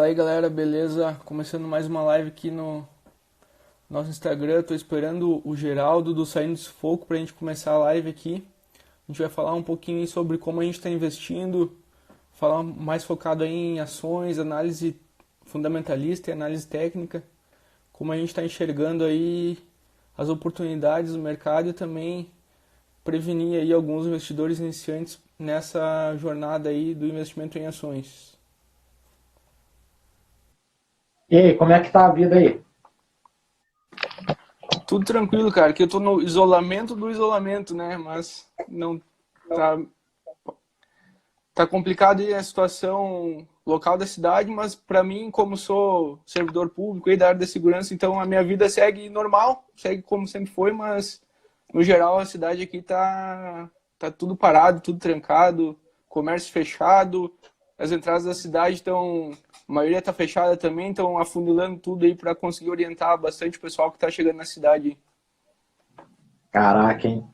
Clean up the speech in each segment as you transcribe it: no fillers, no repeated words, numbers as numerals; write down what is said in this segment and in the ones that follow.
Fala aí galera, beleza? Começando mais uma live aqui no nosso Instagram. Tô esperando o Geraldo do Saindo do Sufoco pra gente começar a live aqui. A gente vai falar um pouquinho aí sobre como a gente está investindo, falar mais focado aí em ações, análise fundamentalista e análise técnica, como a gente está enxergando aí as oportunidades do mercado e também prevenir aí alguns investidores iniciantes nessa jornada aí do investimento em ações. E aí, como é que tá a vida aí? Tudo tranquilo, cara, que eu tô no isolamento do isolamento, né? Mas não tá, tá complicado aí a situação local da cidade, mas para mim, como sou servidor público e da área da segurança, então a minha vida segue normal, segue como sempre foi, mas no geral a cidade aqui tá tudo parado, tudo trancado, comércio fechado, as entradas da cidade estão, a maioria está fechada também, estão afunilando tudo aí para conseguir orientar bastante o pessoal que está chegando na cidade. Caraca, hein?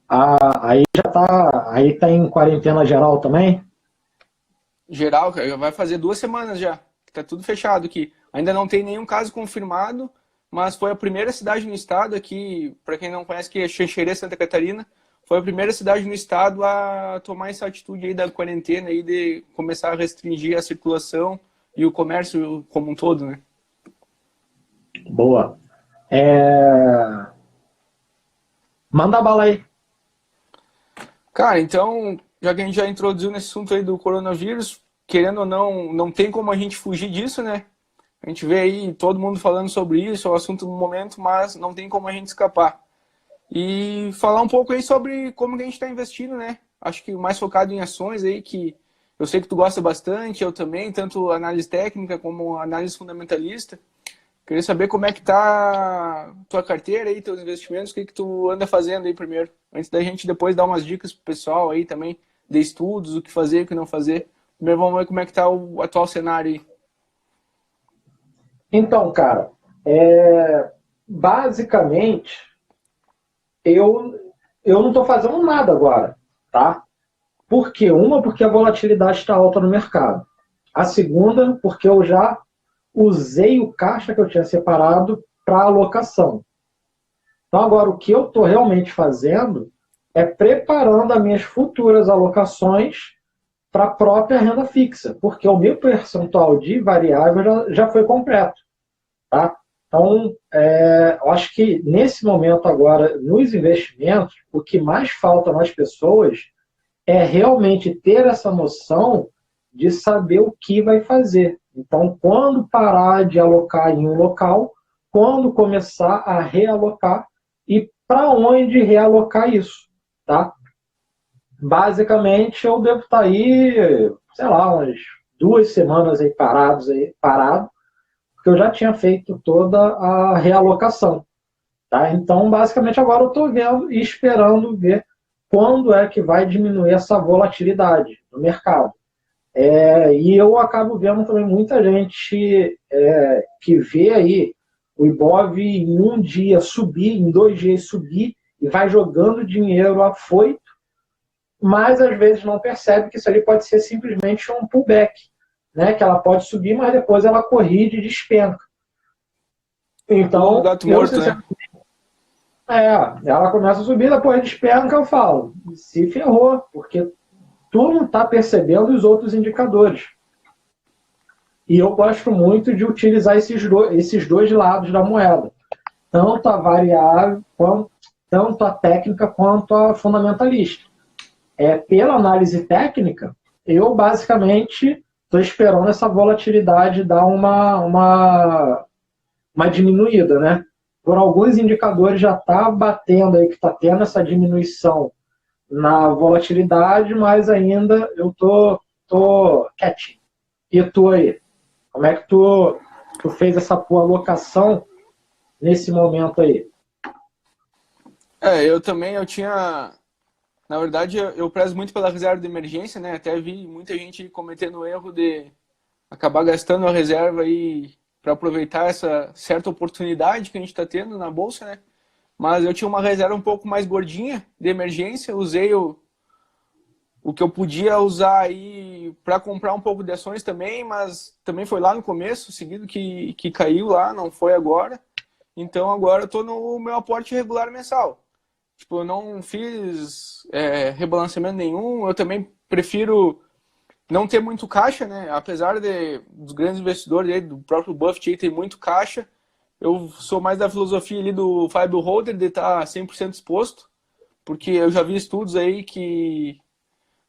Aí tá em quarentena geral também? Geral, cara, já vai fazer 2 semanas já, que tá tudo fechado aqui. Ainda não tem nenhum caso confirmado, mas foi a primeira cidade no estado aqui, para quem não conhece, que é Xanxerê, Santa Catarina, foi a primeira cidade no estado a tomar essa atitude aí da quarentena aí de começar a restringir a circulação e o comércio como um todo, né? Boa. É... Manda bala aí. Cara, então, já que a gente já introduziu nesse assunto aí do coronavírus, querendo ou não, não tem como a gente fugir disso, né? A gente vê aí todo mundo falando sobre isso, é o assunto do momento, mas não tem como a gente escapar. E falar um pouco aí sobre como que a gente está investindo, né? Acho que mais focado em ações aí, que eu sei que tu gosta bastante, eu também, tanto análise técnica como análise fundamentalista. Queria saber como é que tá tua carteira aí, teus investimentos, o que que tu anda fazendo aí primeiro, antes da gente depois dar umas dicas pro pessoal aí também, de estudos, o que fazer, o que não fazer. Primeiro vamos ver como é que tá o atual cenário aí. Então, cara, basicamente, eu, eu não tô fazendo nada agora, tá? Por quê? Uma, porque a volatilidade está alta no mercado. A segunda, porque eu já usei o caixa que eu tinha separado para alocação. Então, agora, o que eu estou realmente fazendo é preparando as minhas futuras alocações para a própria renda fixa, porque o meu percentual de variável já foi completo. Tá? Então, eu acho que nesse momento agora, nos investimentos, o que mais falta nas pessoas é realmente ter essa noção de saber o que vai fazer. Então, quando parar de alocar em um local, quando começar a realocar e para onde realocar isso, tá? Basicamente, eu devo estar aí, sei lá, umas 2 semanas parado, porque eu já tinha feito toda a realocação, tá? Então, basicamente, agora eu estou vendo e esperando ver quando é que vai diminuir essa volatilidade no mercado. E eu acabo vendo também muita gente que vê aí o Ibov em um dia subir, em 2 dias subir, e vai jogando dinheiro afoito, mas às vezes não percebe que isso ali pode ser simplesmente um pullback, né? Que ela pode subir, mas depois ela corrige e despenca. O Então, gato eu morto, né? sinceramente, ela começa a subir, depois despenca, eu falo, se ferrou, porque tu não está percebendo os outros indicadores. E eu gosto muito de utilizar esses dois lados da moeda, tanto a variável, tanto a técnica quanto a fundamentalista. Pela análise técnica, eu basicamente estou esperando essa volatilidade dar uma diminuída, né? Por alguns indicadores já está batendo aí que está tendo essa diminuição na volatilidade, mas ainda eu tô quietinho. E tu aí? Como é que tu fez essa tua alocação nesse momento aí? Eu também, eu tinha. Na verdade, eu prezo muito pela reserva de emergência, né? Até vi muita gente cometendo o erro de acabar gastando a reserva aí para aproveitar essa certa oportunidade que a gente está tendo na bolsa, né? Mas eu tinha uma reserva um pouco mais gordinha de emergência, usei o que eu podia usar aí para comprar um pouco de ações também, mas também foi lá no começo, seguido que caiu lá, não foi agora. Então agora eu tô no meu aporte regular mensal. Tipo, eu não fiz rebalanceamento nenhum, eu também prefiro não ter muito caixa, né? Apesar dos grandes investidores aí, do próprio Buffett aí, ter muito caixa, eu sou mais da filosofia ali do Fábio Holder de estar 100% exposto, porque eu já vi estudos aí que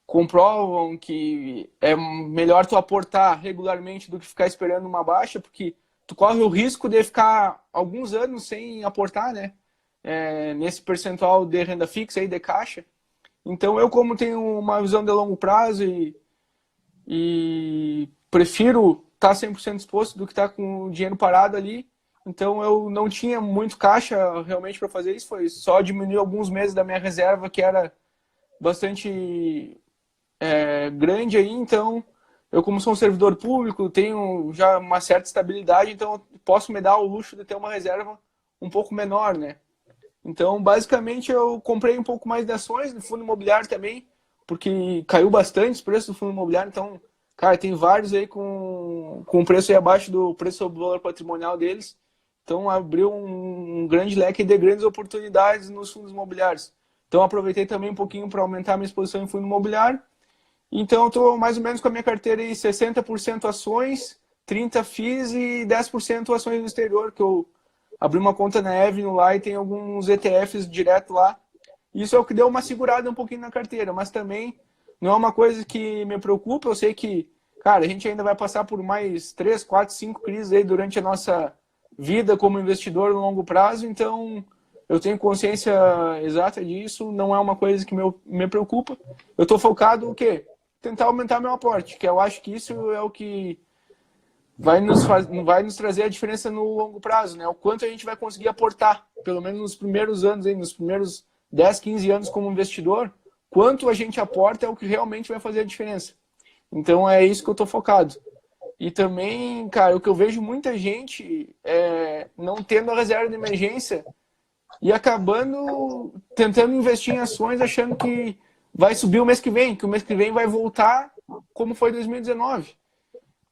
comprovam que é melhor tu aportar regularmente do que ficar esperando uma baixa, porque tu corre o risco de ficar alguns anos sem aportar, né? Nesse percentual de renda fixa aí, de caixa. Então eu, como tenho uma visão de longo prazo e prefiro estar 100% exposto do que estar com o dinheiro parado ali, então eu não tinha muito caixa realmente para fazer isso, foi só diminuir alguns meses da minha reserva, que era bastante grande aí, então eu, como sou um servidor público, tenho já uma certa estabilidade, então eu posso me dar o luxo de ter uma reserva um pouco menor, né? Então, basicamente, eu comprei um pouco mais de ações no fundo imobiliário também, porque caiu bastante o preço do fundo imobiliário, então, cara, tem vários aí com preço aí abaixo do preço do valor patrimonial deles, então abriu um grande leque de grandes oportunidades nos fundos imobiliários. Então, aproveitei também um pouquinho para aumentar a minha exposição em fundo imobiliário. Então, eu estou mais ou menos com a minha carteira aí 60% ações, 30% FIIs e 10% ações no exterior, que eu abri uma conta na Avenue lá e tem alguns ETFs direto lá. Isso é o que deu uma segurada um pouquinho na carteira, mas também não é uma coisa que me preocupa. Eu sei que, cara, a gente ainda vai passar por mais 3, 4, 5 crises aí durante a nossa vida como investidor no longo prazo, então eu tenho consciência exata disso, não é uma coisa que me preocupa. Eu estou focado o quê? Tentar aumentar meu aporte, que eu acho que isso é o que vai nos trazer a diferença no longo prazo, né? O quanto a gente vai conseguir aportar, pelo menos nos primeiros anos, aí, nos primeiros 10, 15 anos como investidor, quanto a gente aporta é o que realmente vai fazer a diferença. Então é isso que eu estou focado. E também, cara, o que eu vejo muita gente não tendo a reserva de emergência e acabando tentando investir em ações achando que vai subir o mês que vem, que o mês que vem vai voltar como foi 2019.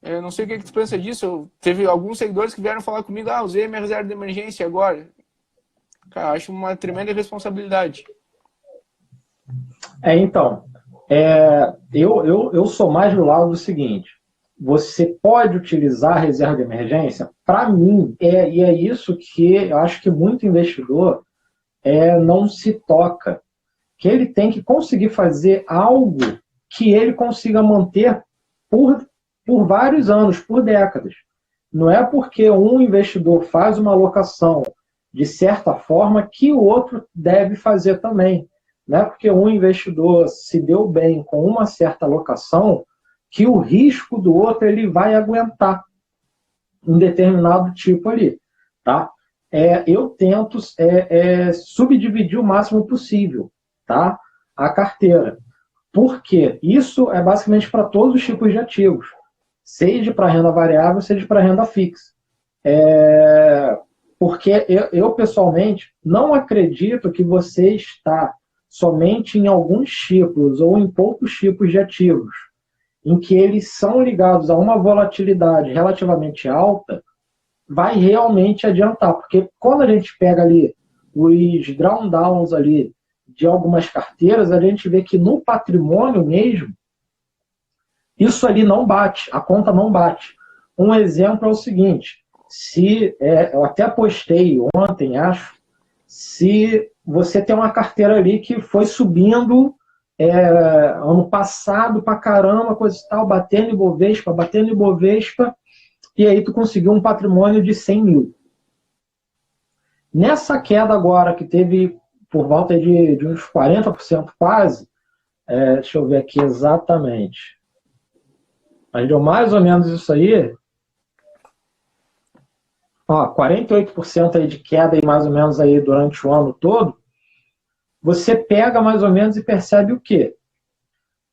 Eu não sei o que tu pensa disso. Teve alguns seguidores que vieram falar comigo, usei minha reserva de emergência agora. Cara, acho uma tremenda responsabilidade. Então, eu sou mais do lado do seguinte, você pode utilizar a reserva de emergência? Para mim, e é isso que eu acho que muito investidor não se toca, que ele tem que conseguir fazer algo que ele consiga manter por vários anos, por décadas. Não é porque um investidor faz uma alocação de certa forma que o outro deve fazer também. Não é porque um investidor se deu bem com uma certa alocação que o risco do outro ele vai aguentar um determinado tipo ali. Tá? Eu tento subdividir o máximo possível, tá? A carteira. Por quê? Isso é basicamente para todos os tipos de ativos, seja para renda variável, seja para renda fixa. Porque eu, pessoalmente, não acredito que você está somente em alguns tipos ou em poucos tipos de ativos, em que eles são ligados a uma volatilidade relativamente alta, vai realmente adiantar. Porque quando a gente pega ali os drawdowns ali de algumas carteiras, a gente vê que no patrimônio mesmo, isso ali não bate, a conta não bate. Um exemplo é o seguinte, eu até postei ontem, acho, se você tem uma carteira ali que foi subindo ano passado pra caramba, coisa e tal, batendo em Ibovespa, e aí tu conseguiu um patrimônio de 100 mil. Nessa queda agora, que teve por volta de uns 40% quase, deixa eu ver aqui exatamente, mas deu mais ou menos isso aí, 48% aí de queda aí, mais ou menos aí durante o ano todo, você pega mais ou menos e percebe o quê?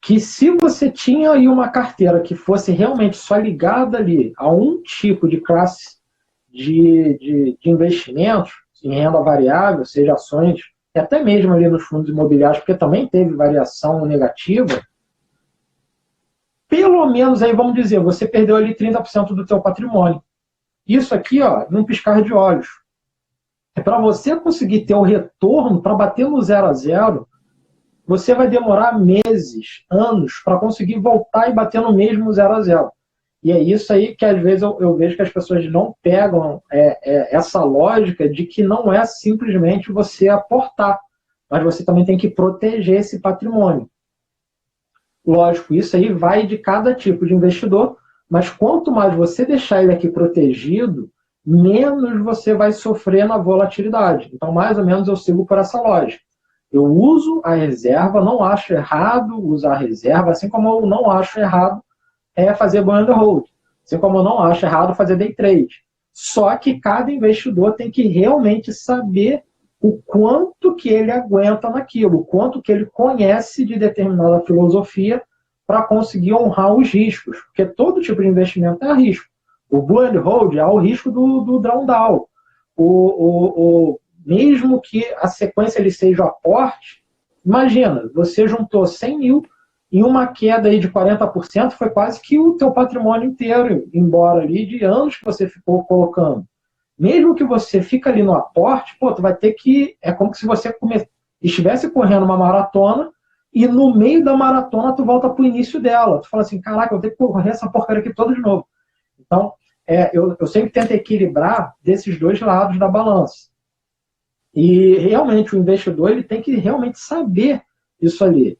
Que se você tinha aí uma carteira que fosse realmente só ligada ali a um tipo de classe de investimentos, em renda variável, seja ações, e até mesmo ali nos fundos imobiliários, porque também teve variação negativa, pelo menos, aí vamos dizer, você perdeu ali 30% do teu patrimônio. Isso aqui, ó, num piscar de olhos. É para você conseguir ter o retorno, para bater no 0 a 0, você vai demorar meses, anos, para conseguir voltar e bater no mesmo 0 a 0. E é isso aí que às vezes eu vejo que as pessoas não pegam essa lógica de que não é simplesmente você aportar, mas você também tem que proteger esse patrimônio. Lógico, isso aí vai de cada tipo de investidor, mas quanto mais você deixar ele aqui protegido, menos você vai sofrer na volatilidade. Então, mais ou menos, eu sigo por essa lógica. Eu uso a reserva, não acho errado usar a reserva, assim como eu não acho errado fazer buy and hold, assim como eu não acho errado fazer day trade. Só que cada investidor tem que realmente saber o quanto que ele aguenta naquilo, o quanto que ele conhece de determinada filosofia para conseguir honrar os riscos, porque todo tipo de investimento é risco. O buy and hold é o risco do drawdown. Mesmo que a sequência ele seja aporte, imagina, você juntou 100 mil e uma queda aí de 40% foi quase que o teu patrimônio inteiro, embora ali de anos que você ficou colocando. Mesmo que você fica ali no aporte, pô, tu vai ter que... É como se você estivesse correndo uma maratona e no meio da maratona tu volta pro início dela. Tu fala assim, caraca, eu vou ter que correr essa porcaria aqui toda de novo. Então, eu sempre tento equilibrar desses dois lados da balança. E realmente o investidor ele tem que realmente saber isso ali.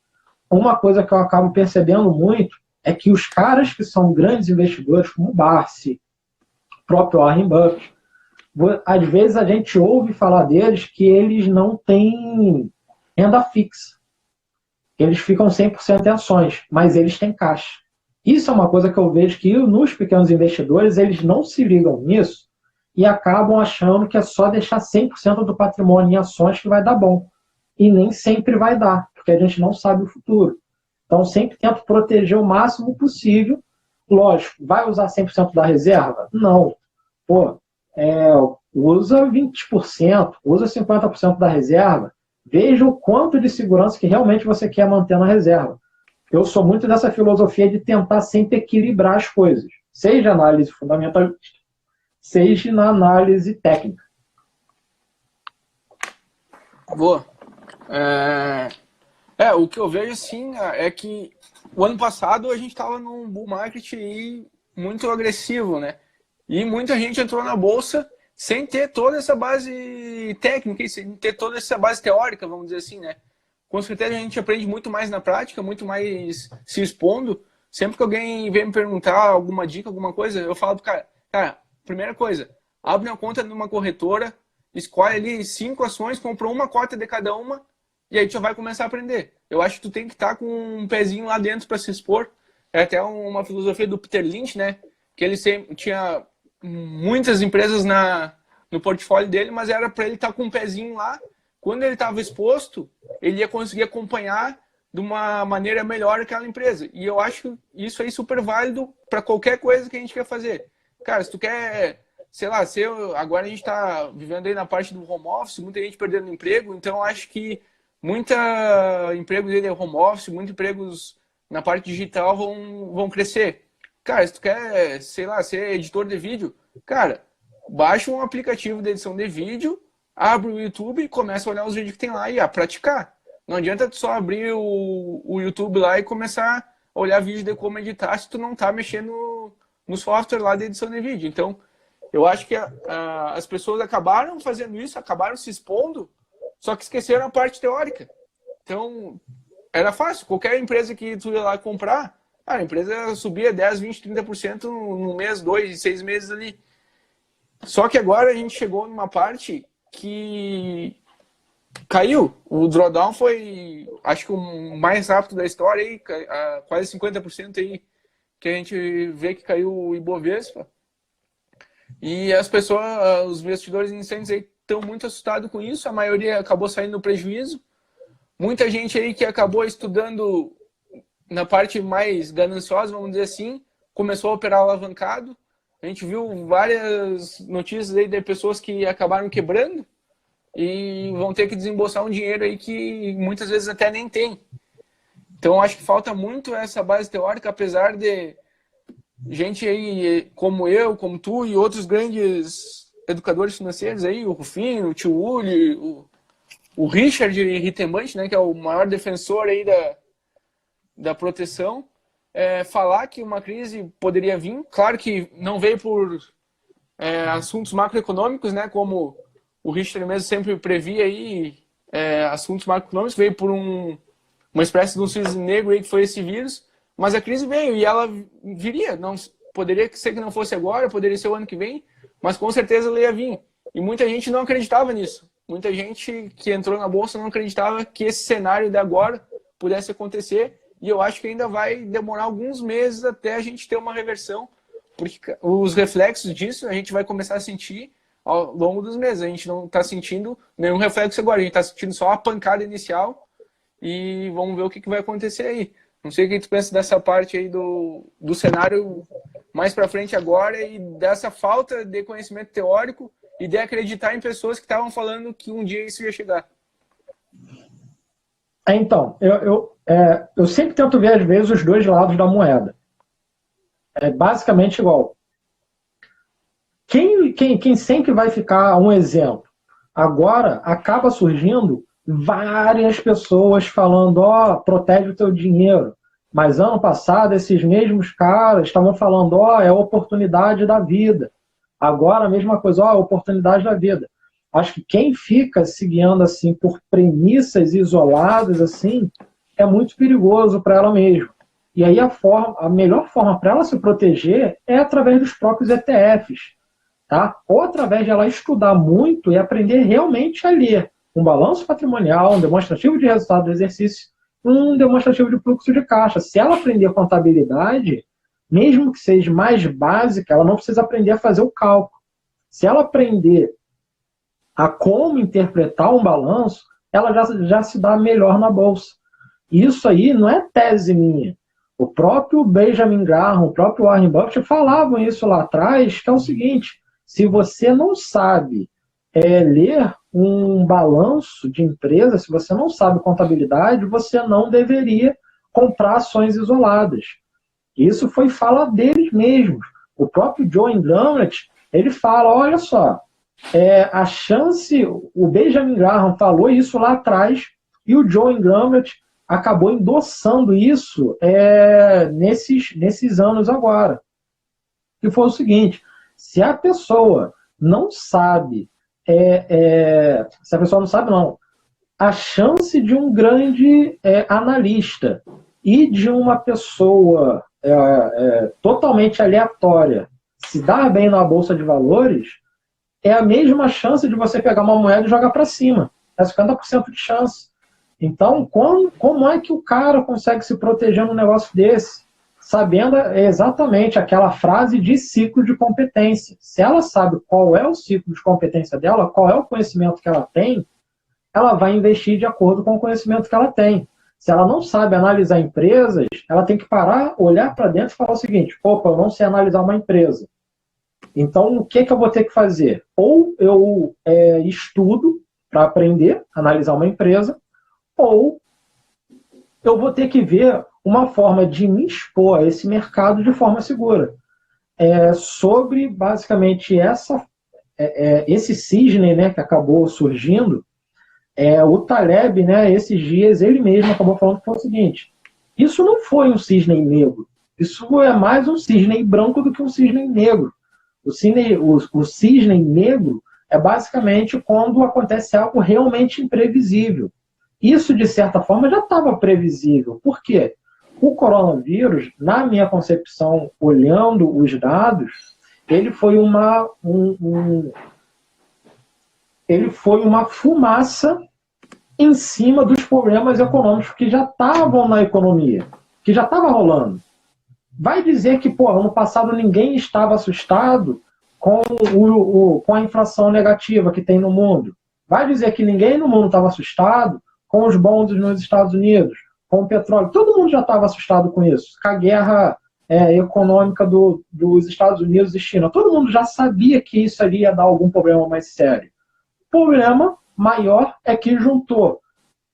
Uma coisa que eu acabo percebendo muito é que os caras que são grandes investidores, como o Barsi, o próprio Warren Buffett, às vezes a gente ouve falar deles que eles não têm renda fixa. Eles ficam 100% em ações, mas eles têm caixa. Isso é uma coisa que eu vejo que nos pequenos investidores eles não se ligam nisso e acabam achando que é só deixar 100% do patrimônio em ações que vai dar bom. E nem sempre vai dar, porque a gente não sabe o futuro. Então, sempre tento proteger o máximo possível. Lógico, vai usar 100% da reserva? Não. Pô, usa 20%, usa 50% da reserva. Veja o quanto de segurança que realmente você quer manter na reserva. Eu sou muito dessa filosofia de tentar sempre equilibrar as coisas. Seja análise fundamentalista, seja na análise técnica. Boa. O que eu vejo assim é que o ano passado a gente estava num bull market aí muito agressivo, né? E muita gente entrou na bolsa sem ter toda essa base técnica, sem ter toda essa base teórica, vamos dizer assim, né? Com certeza a gente aprende muito mais na prática, muito mais se expondo. Sempre que alguém vem me perguntar alguma dica, alguma coisa, eu falo pro cara, primeira coisa, abre uma conta numa corretora, escolhe ali 5 ações, compra uma cota de cada uma, e aí tu já vai começar a aprender. Eu acho que tu tem que estar com um pezinho lá dentro para se expor. É até uma filosofia do Peter Lynch, né? Que ele sempre tinha muitas empresas no portfólio dele, mas era para ele estar com um pezinho lá. Quando ele estava exposto, ele ia conseguir acompanhar de uma maneira melhor aquela empresa. E eu acho isso aí super válido para qualquer coisa que a gente quer fazer. Cara, se tu quer, sei lá, agora a gente está vivendo aí na parte do home office, muita gente perdendo emprego, então eu acho que muita emprego dele é home office, muitos empregos na parte digital vão crescer. Cara, se tu quer, sei lá, ser editor de vídeo, cara, baixa um aplicativo de edição de vídeo, abre o YouTube e começa a olhar os vídeos que tem lá e a praticar. Não adianta tu só abrir o YouTube lá e começar a olhar vídeo de como editar se tu não tá mexendo no software lá de edição de vídeo. Então, eu acho que as pessoas acabaram fazendo isso, acabaram se expondo, só que esqueceram a parte teórica. Então, era fácil. Qualquer empresa que tu ia lá comprar, a empresa subia 10, 20, 30% no mês, 2, 6 meses ali. Só que agora a gente chegou numa parte que caiu. O drawdown foi, acho que o mais rápido da história, aí, quase 50% aí, que a gente vê que caiu o Ibovespa. E as pessoas, os investidores iniciantes aí estão muito assustados com isso, a maioria acabou saindo no prejuízo. Muita gente aí que acabou estudando na parte mais gananciosa, vamos dizer assim, começou a operar alavancado. A gente viu várias notícias aí de pessoas que acabaram quebrando e vão ter que desembolsar um dinheiro aí que muitas vezes até nem tem. Então, acho que falta muito essa base teórica, apesar de gente aí como eu, como tu e outros grandes educadores financeiros aí, o Rufino, o Tio Uli, o Richard Rittenbusch, né, que é o maior defensor aí da proteção, falar que uma crise poderia vir. Claro que não veio por assuntos macroeconômicos, né, como o Richard mesmo sempre previa aí, assuntos macroeconômicos, veio por uma espécie de um cisne negro aí que foi esse vírus, mas a crise veio e ela viria. Não, poderia ser que não fosse agora, poderia ser o ano que vem, mas com certeza ela ia vir. E muita gente não acreditava nisso. Muita gente que entrou na Bolsa não acreditava que esse cenário de agora pudesse acontecer, e eu acho que ainda vai demorar alguns meses até a gente ter uma reversão, porque os reflexos disso a gente vai começar a sentir ao longo dos meses. A gente não está sentindo nenhum reflexo agora, a gente está sentindo só a pancada inicial e vamos ver o que vai acontecer aí. Não sei o que tu pensa dessa parte aí do cenário mais para frente agora e dessa falta de conhecimento teórico e de acreditar em pessoas que estavam falando que um dia isso ia chegar. Então, eu sempre tento ver, às vezes, os dois lados da moeda. É basicamente igual. Quem sempre vai ficar um exemplo? Agora acaba surgindo várias pessoas falando, protege o teu dinheiro. Mas ano passado, esses mesmos caras estavam falando, é a oportunidade da vida. Agora a mesma coisa, oportunidade da vida. Acho que quem fica se guiando assim por premissas isoladas assim é muito perigoso para ela mesma. E aí a melhor forma para ela se proteger é através dos próprios ETFs, tá? Ou através de ela estudar muito e aprender realmente a ler um balanço patrimonial, um demonstrativo de resultado do exercício, um demonstrativo de fluxo de caixa. Se ela aprender contabilidade, mesmo que seja mais básica, ela não precisa aprender a fazer o cálculo. Se ela aprender a como interpretar um balanço, ela já se dá melhor na bolsa. Isso aí não é tese minha. O próprio Benjamin Graham, o próprio Warren Buffett falavam isso lá atrás, que é o seguinte, se você não sabe ler um balanço de empresa, se você não sabe contabilidade, você não deveria comprar ações isoladas. Isso foi fala deles mesmos. O próprio John Drummond, ele fala, olha só, a chance, o Benjamin Graham falou isso lá atrás, e o John Drummond acabou endossando isso nesses anos agora. Que foi o seguinte, se a pessoa não sabe, se a pessoa não sabe, não, a chance de um grande analista e de uma pessoa totalmente aleatória se dar bem na bolsa de valores é a mesma chance de você pegar uma moeda e jogar para cima. É 50% de chance. Então, como é que o cara consegue se proteger num negócio desse? Sabendo exatamente aquela frase de ciclo de competência. Se ela sabe qual é o ciclo de competência dela, qual é o conhecimento que ela tem, ela vai investir de acordo com o conhecimento que ela tem. Se ela não sabe analisar empresas, ela tem que parar, olhar para dentro e falar o seguinte, opa, eu não sei analisar uma empresa. Então, o que eu vou ter que fazer? Ou eu estudo para aprender a analisar uma empresa, ou eu vou ter que ver uma forma de me expor a esse mercado de forma segura. Sobre, basicamente, esse cisne, né, que acabou surgindo, o Taleb, né, esses dias, ele mesmo acabou falando que foi o seguinte, isso não foi um cisne negro, isso é mais um cisne branco do que um cisne negro. O cisne negro é basicamente quando acontece algo realmente imprevisível. Isso, de certa forma, já estava previsível. Por quê? O coronavírus, na minha concepção, olhando os dados, ele foi uma fumaça em cima dos problemas econômicos que já estavam na economia, que já estava rolando. Vai dizer que, ano passado ninguém estava assustado com a inflação negativa que tem no mundo. Vai dizer que ninguém no mundo estava assustado com os bonds nos Estados Unidos, com o petróleo. Todo mundo já estava assustado com isso. Com a guerra econômica dos Estados Unidos e China. Todo mundo já sabia que isso ali ia dar algum problema mais sério. O problema maior é que juntou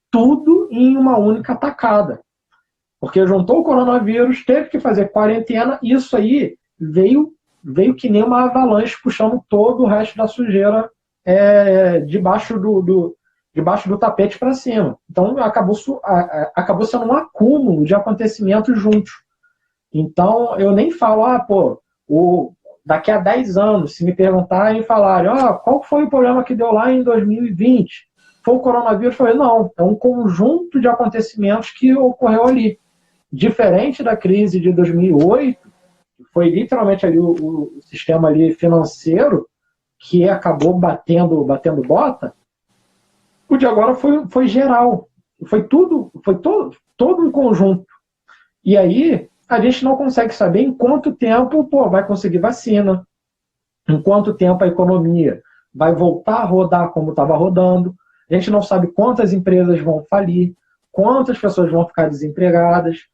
tudo em uma única tacada. Porque juntou o coronavírus, teve que fazer quarentena, e isso aí veio que nem uma avalanche puxando todo o resto da sujeira debaixo do tapete para cima. Então acabou sendo um acúmulo de acontecimentos juntos. Então eu nem falo, daqui a 10 anos, se me perguntarem e falarem, qual foi o problema que deu lá em 2020? Foi o coronavírus? Eu falei, não, é um conjunto de acontecimentos que ocorreu ali. Diferente da crise de 2008, que foi literalmente ali o sistema ali financeiro que acabou batendo bota, o de agora foi geral. Foi todo um conjunto. E aí a gente não consegue saber em quanto tempo vai conseguir vacina, em quanto tempo a economia vai voltar a rodar como estava rodando. A gente não sabe quantas empresas vão falir, quantas pessoas vão ficar desempregadas,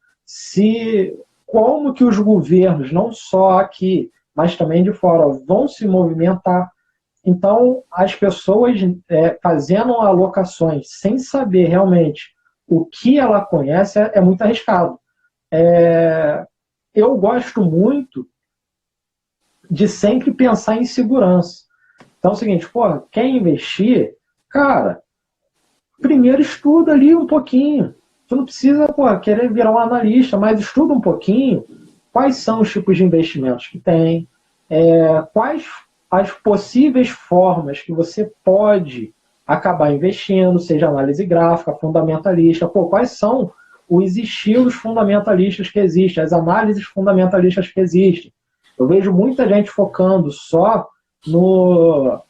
como que os governos, não só aqui, mas também de fora, vão se movimentar. Então, as pessoas fazendo alocações sem saber realmente o que ela conhece é muito arriscado. Eu gosto muito de sempre pensar em segurança. Então é o seguinte, quer investir? Cara, primeiro estuda ali um pouquinho. Tu não precisa querer virar um analista, mas estuda um pouquinho quais são os tipos de investimentos que tem, quais as possíveis formas que você pode acabar investindo, seja análise gráfica, fundamentalista, quais são os estilos fundamentalistas que existem, as análises fundamentalistas que existem. Eu vejo muita gente focando só no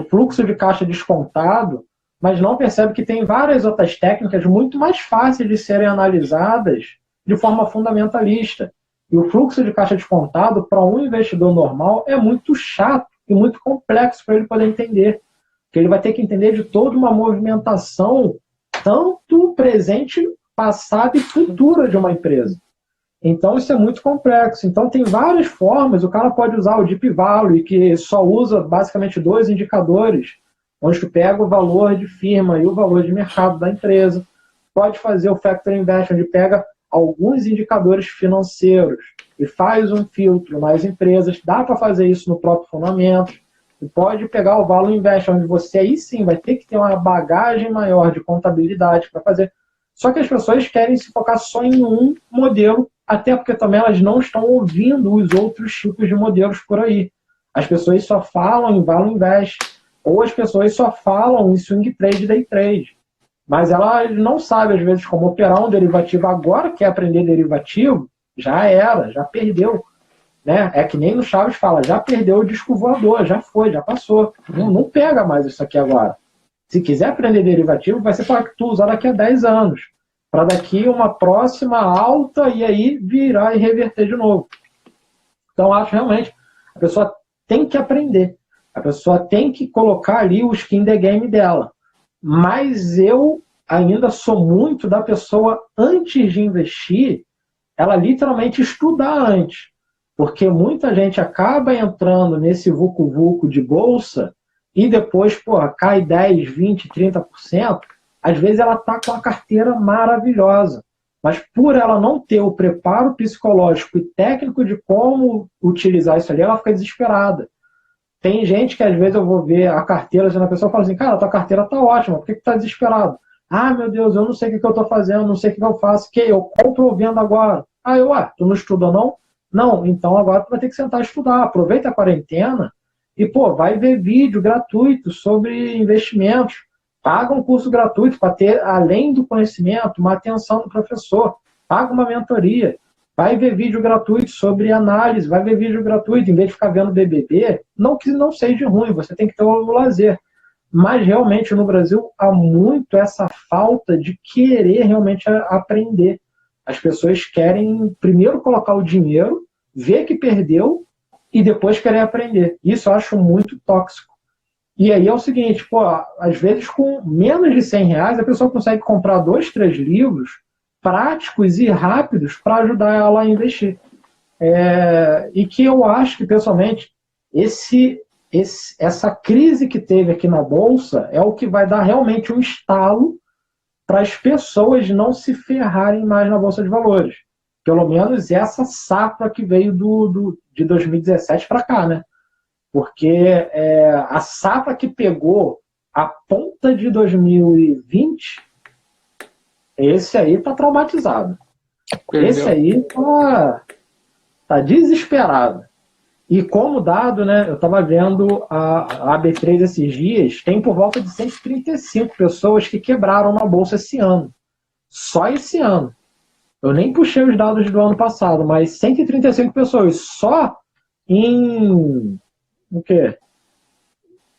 fluxo de caixa descontado, mas não percebe que tem várias outras técnicas muito mais fáceis de serem analisadas de forma fundamentalista. E o fluxo de caixa descontado, para um investidor normal, é muito chato e muito complexo para ele poder entender. Porque ele vai ter que entender de toda uma movimentação, tanto presente, passada e futura de uma empresa. Então isso é muito complexo. Então tem várias formas. O cara pode usar o Deep Value, que só usa basicamente 2 indicadores, onde tu pega o valor de firma e o valor de mercado da empresa. Pode fazer o Factor Invest, onde pega alguns indicadores financeiros e faz um filtro nas empresas. Dá para fazer isso no próprio fundamento. E pode pegar o Value Invest, onde você aí sim vai ter que ter uma bagagem maior de contabilidade para fazer. Só que as pessoas querem se focar só em um modelo, até porque também elas não estão ouvindo os outros tipos de modelos por aí. As pessoas só falam em Value Invest, ou as pessoas só falam em Swing Trade, Day Trade. Mas elas não sabem, às vezes, como operar um derivativo. Agora quer aprender derivativo, já era, já perdeu. Né? É que nem no Chaves fala, já perdeu o disco voador, já foi, já passou. Não pega mais isso aqui agora. Se quiser aprender derivativo, vai ser para tu usar daqui a 10 anos. Para daqui uma próxima alta e aí virar e reverter de novo. Então, acho realmente, a pessoa tem que aprender. A pessoa tem que colocar ali o skin the game dela. Mas eu ainda sou muito da pessoa, antes de investir, ela literalmente estudar antes. Porque muita gente acaba entrando nesse vucu-vucu de bolsa e depois, cai 10, 20, 30%. Às vezes ela está com a carteira maravilhosa. Mas por ela não ter o preparo psicológico e técnico de como utilizar isso ali, ela fica desesperada. Tem gente que às vezes eu vou ver a carteira e a pessoa fala assim, cara, tua carteira tá ótima, por que tu tá desesperado? Ah, meu Deus, eu não sei o que eu tô fazendo, não sei o que eu faço, que eu compro ou vendo agora? Tu não estudou não? Não, então agora tu vai ter que sentar e estudar, aproveita a quarentena e, vai ver vídeo gratuito sobre investimentos, paga um curso gratuito para ter, além do conhecimento, uma atenção do professor, paga uma mentoria, vai ver vídeo gratuito sobre análise, vai ver vídeo gratuito, em vez de ficar vendo BBB, não que não seja ruim, você tem que ter o lazer. Mas realmente no Brasil há muito essa falta de querer realmente aprender. As pessoas querem primeiro colocar o dinheiro, ver que perdeu e depois querer aprender. Isso eu acho muito tóxico. E aí é o seguinte, às vezes com menos de R$100 a pessoa consegue comprar 2, 3 livros práticos e rápidos para ajudar ela a investir. E que eu acho que, pessoalmente, essa crise que teve aqui na Bolsa é o que vai dar realmente um estalo para as pessoas não se ferrarem mais na Bolsa de Valores. Pelo menos essa safra que veio de 2017 para cá, né? Porque a safra que pegou a ponta de 2020, esse aí tá traumatizado. Perdeu. Esse aí tá desesperado. E como dado, né, eu estava vendo a B3 esses dias, tem por volta de 135 pessoas que quebraram na Bolsa esse ano. Só esse ano. Eu nem puxei os dados do ano passado, mas 135 pessoas só em o quê?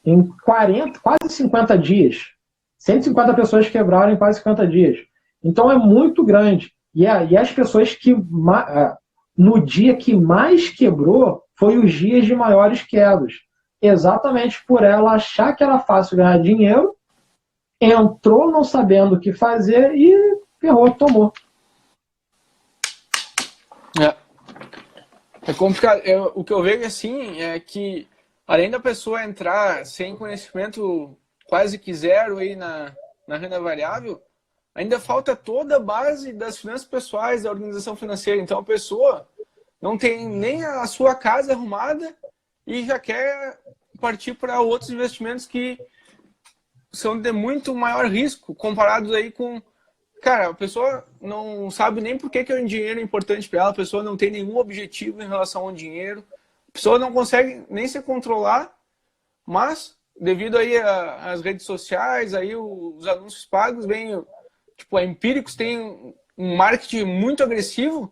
Em 40, quase 50 dias. 150 pessoas quebraram em quase 50 dias. Então é muito grande. E as pessoas que no dia que mais quebrou foi os dias de maiores quedas. Exatamente por ela achar que era fácil ganhar dinheiro, entrou não sabendo o que fazer e ferrou, tomou. É complicado. O que eu vejo assim é que, além da pessoa entrar sem conhecimento quase que zero aí na renda variável, ainda falta toda a base das finanças pessoais, da organização financeira. Então a pessoa não tem nem a sua casa arrumada e já quer partir para outros investimentos que são de muito maior risco comparados aí com... Cara, a pessoa não sabe nem por que o dinheiro é importante para ela, a pessoa não tem nenhum objetivo em relação ao dinheiro, a pessoa não consegue nem se controlar, mas devido aí às redes sociais, aí os anúncios pagos, bem, tipo, a Empíricos tem um marketing muito agressivo.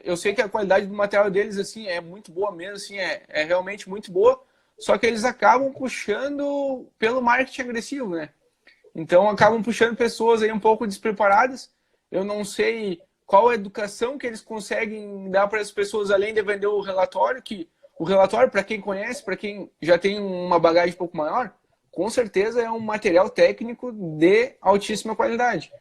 Eu sei que a qualidade do material deles assim é muito boa mesmo, assim, é realmente muito boa, só que eles acabam puxando pelo marketing agressivo, né? Então acabam puxando pessoas aí um pouco despreparadas. Eu não sei qual a educação que eles conseguem dar para as pessoas além de vender o relatório, que o relatório, para quem conhece, para quem já tem uma bagagem um pouco maior, com certeza é um material técnico de altíssima qualidade.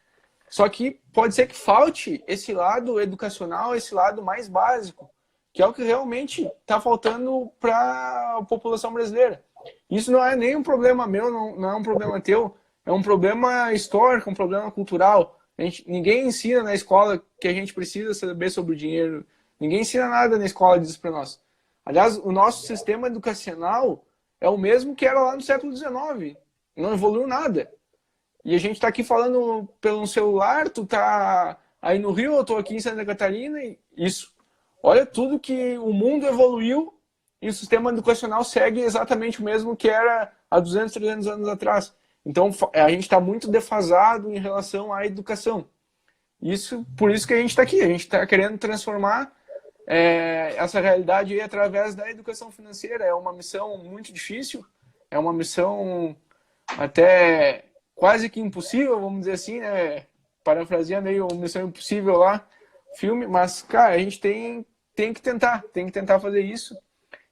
Só que pode ser que falte esse lado educacional, esse lado mais básico, que é o que realmente está faltando para a população brasileira. Isso não é nem um problema meu, não é um problema teu, é um problema histórico, um problema cultural. Ninguém ensina na escola que a gente precisa saber sobre o dinheiro. Ninguém ensina nada na escola disso para nós. Aliás, o nosso sistema educacional é o mesmo que era lá no século XIX. Não evoluiu nada. E a gente está aqui falando pelo celular, tu tá aí no Rio, eu tô aqui em Santa Catarina, e isso. Olha tudo que o mundo evoluiu e o sistema educacional segue exatamente o mesmo que era há 200, 300 anos atrás. Então, a gente está muito defasado em relação à educação. Por isso que a gente está aqui. A gente está querendo transformar essa realidade aí através da educação financeira. É uma missão muito difícil. É uma missão até quase que impossível, vamos dizer assim, né? Parafraseando aí o Missão Impossível lá, filme. Mas, cara, a gente tem que tentar fazer isso.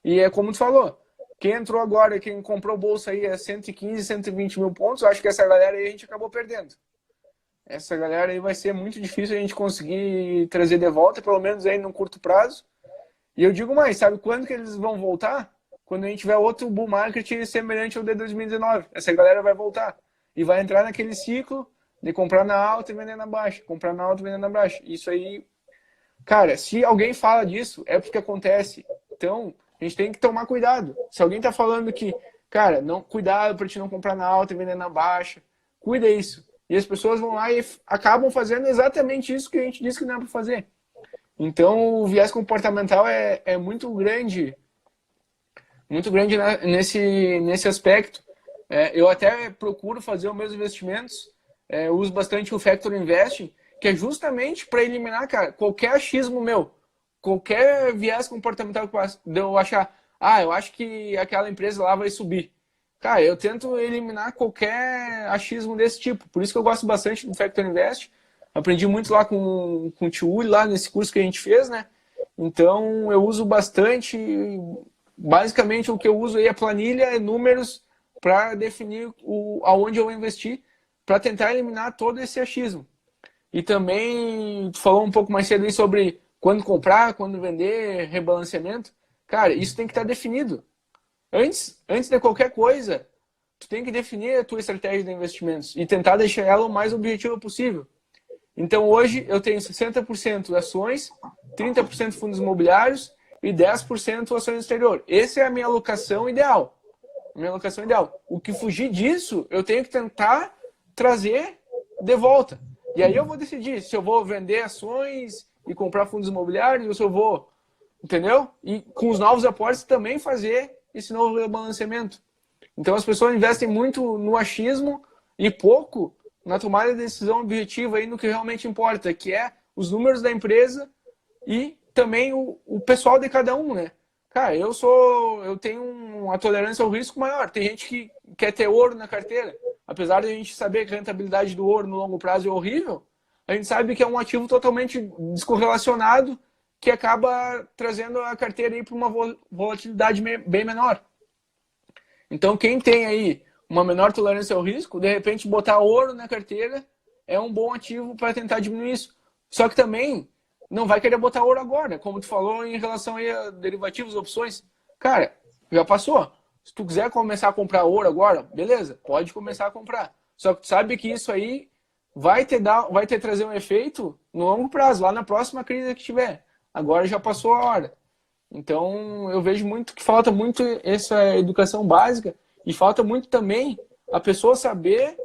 E é como tu falou, quem entrou agora, quem comprou bolsa aí é 115, 120 mil pontos, acho que essa galera aí a gente acabou perdendo. Essa galera aí vai ser muito difícil a gente conseguir trazer de volta, pelo menos aí no curto prazo. E eu digo mais, sabe quando que eles vão voltar? Quando a gente tiver outro bull market semelhante ao de 2019. Essa galera vai voltar. E vai entrar naquele ciclo de comprar na alta e vender na baixa. Comprar na alta e vender na baixa. Isso aí, cara, se alguém fala disso, é porque acontece. Então, a gente tem que tomar cuidado. Se alguém tá falando que, cara, não, cuidado para te não comprar na alta e vender na baixa, cuida isso. E as pessoas vão lá e acabam fazendo exatamente isso que a gente disse que não é para fazer. Então, o viés comportamental é muito grande nesse aspecto. Eu até procuro fazer os meus investimentos, uso bastante o Factor Investing, que é justamente para eliminar, cara, qualquer achismo meu, qualquer viés comportamental que eu achar, eu acho que aquela empresa lá vai subir. Cara, eu tento eliminar qualquer achismo desse tipo. Por isso que eu gosto bastante do Factor Invest. Aprendi muito lá com o Tio Uli, lá nesse curso que a gente fez, né? Então, eu uso bastante. Basicamente, o que eu uso aí é planilha, números, para definir aonde eu vou investir, para tentar eliminar todo esse achismo. E também, tu falou um pouco mais cedo aí sobre quando comprar, quando vender, rebalanceamento. Cara, isso tem que estar definido. Antes de qualquer coisa, tu tem que definir a tua estratégia de investimentos e tentar deixar ela o mais objetiva possível. Então, hoje, eu tenho 60% ações, 30% fundos imobiliários e 10% ações exterior. Essa é a minha alocação ideal. O que fugir disso, eu tenho que tentar trazer de volta. E aí eu vou decidir se eu vou vender ações e comprar fundos imobiliários ou se eu vou, entendeu? E com os novos aportes também fazer esse novo rebalanceamento. Então as pessoas investem muito no achismo e pouco na tomada de decisão objetiva aí no que realmente importa, que é os números da empresa e também o pessoal de cada um, né? Cara, eu tenho uma tolerância ao risco maior. Tem gente que quer ter ouro na carteira. Apesar de a gente saber que a rentabilidade do ouro no longo prazo é horrível, a gente sabe que é um ativo totalmente descorrelacionado que acaba trazendo a carteira aí para uma volatilidade bem menor. Então, quem tem aí uma menor tolerância ao risco, de repente botar ouro na carteira é um bom ativo para tentar diminuir isso. Só que também não vai querer botar ouro agora, como tu falou em relação aí a derivativos, opções. Cara, já passou. Se tu quiser começar a comprar ouro agora, beleza, pode começar a comprar. Só que tu sabe que isso aí vai te trazer um efeito no longo prazo, lá na próxima crise que tiver. Agora já passou a hora. Então, eu vejo muito que falta muito essa educação básica e falta muito também a pessoa saber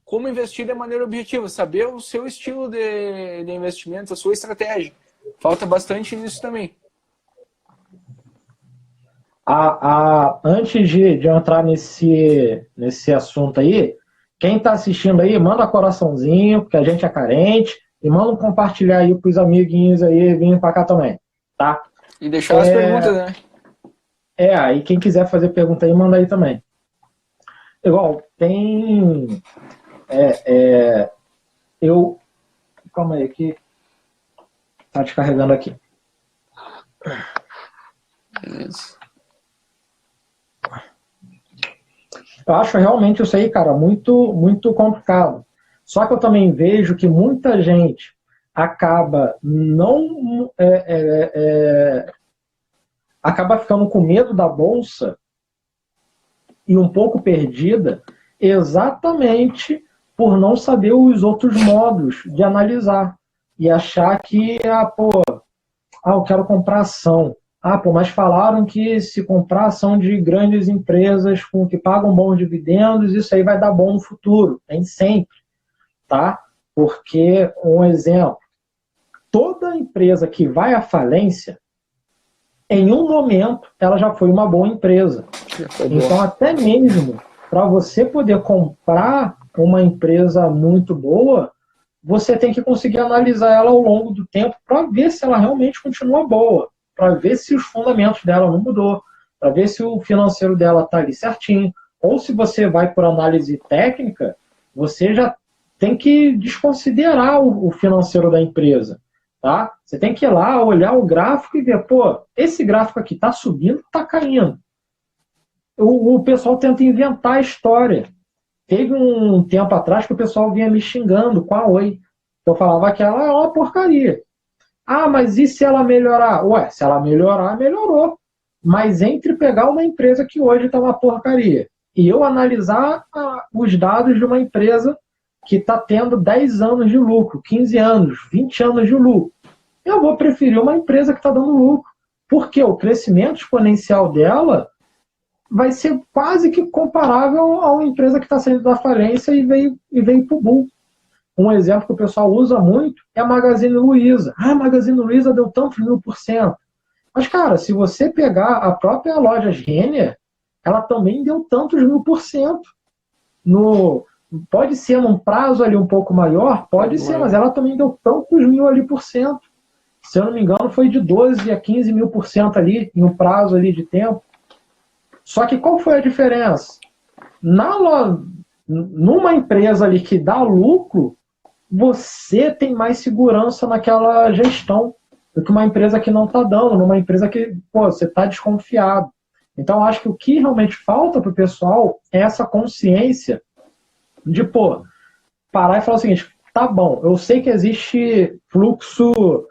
como investir de maneira objetiva, saber o seu estilo de investimento, a sua estratégia. Falta bastante nisso também. Antes de entrar nesse assunto aí, quem está assistindo aí, manda coraçãozinho, porque a gente é carente, e manda um compartilhar aí para os amiguinhos aí virem para cá também, tá? E deixar as perguntas, né? Aí quem quiser fazer pergunta aí, manda aí também. Igual, tem... Calma aí, que tá descarregando aqui. Beleza. Eu acho realmente isso aí, cara, muito, muito complicado. Só que eu também vejo que muita gente acaba acaba ficando com medo da bolsa e um pouco perdida exatamente por não saber os outros modos de analisar e achar que, eu quero comprar ação. Mas falaram que se comprar ação de grandes empresas com que pagam bons dividendos, isso aí vai dar bom no futuro. Nem sempre, tá? Porque, um exemplo, toda empresa que vai à falência, em um momento, ela já foi uma boa empresa. Então, até mesmo para você poder comprar uma empresa muito boa, você tem que conseguir analisar ela ao longo do tempo para ver se ela realmente continua boa, para ver se os fundamentos dela não mudou, para ver se o financeiro dela está ali certinho. Ou se você vai por análise técnica, você já tem que desconsiderar o financeiro da empresa. Tá? Você tem que ir lá, olhar o gráfico e ver, esse gráfico aqui está subindo, está caindo. O pessoal tenta inventar a história. Teve um tempo atrás que o pessoal vinha me xingando com a Oi. Eu falava que ela é uma porcaria. Mas e se ela melhorar? Se ela melhorar, melhorou. Mas entre pegar uma empresa que hoje está uma porcaria e eu analisar os dados de uma empresa que está tendo 10 anos de lucro, 15 anos, 20 anos de lucro, eu vou preferir uma empresa que está dando lucro. Porque o crescimento exponencial dela vai ser quase que comparável a uma empresa que está saindo da falência e veio para o boom. Um exemplo que o pessoal usa muito é a Magazine Luiza. A Magazine Luiza deu tantos 1000%. Mas, cara, se você pegar a própria loja Renner, ela também deu tantos 1000%. Pode ser num prazo ali um pouco maior, pode ser, mas ela também deu tantos 1000 ali por cento. Se eu não me engano, foi de 12 a 15 mil por cento ali, em um prazo ali de tempo. Só que qual foi a diferença? Numa empresa ali que dá lucro, você tem mais segurança naquela gestão do que uma empresa que não está dando, numa empresa que você está desconfiado. Então, acho que o que realmente falta para o pessoal é essa consciência de, parar e falar o seguinte, tá bom, eu sei que existe fluxo